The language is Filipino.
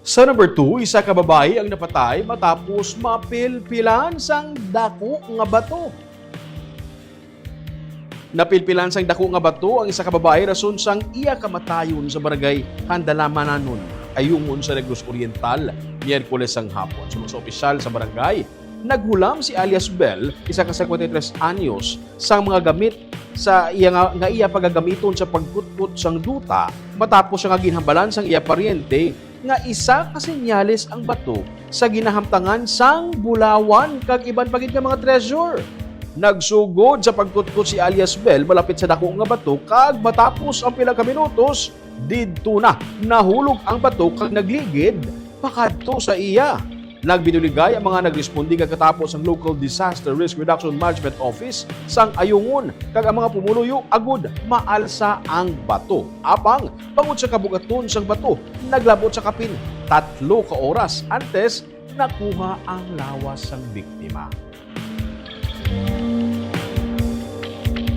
Sa number 2, isa ka babae ang napatay matapos mapilpilan sang dako nga bato. Napilpilan sang dako nga bato ang isa ka babae rason sang iya kamatayon sa barangay Handalamanan, Ayungon sa Negros Oriental, Miyerkules ang hapon. Sunod sa opisyal sa barangay, naghulam si alias Bell, isa ka 53 anyos, sa mga gamit sa iya pagagamiton sa pagkutkot sang duta matapos siya nga ginhambalan sang iya paryente nga isa ka senyales ang bato sa ginahamtangan sang bulawan kag iban pagid nga mga treasure. Nagsugod sa pagkutkot si alias Bell malapit sa dako nga bato kag matapos ang pila ka minutos didto na nahulog ang bato kag nagligid pakadto sa iya. Nagbinuligay ang mga nagrespondi katapos ang Local Disaster Risk Reduction Management Office sang Ayungon kag ang mga pumuluyo agud maalsa ang bato. Apang bangod sa kabugaton sang bato, naglabot sa kapin 3 ka oras antes nakuha ang lawas sang biktima.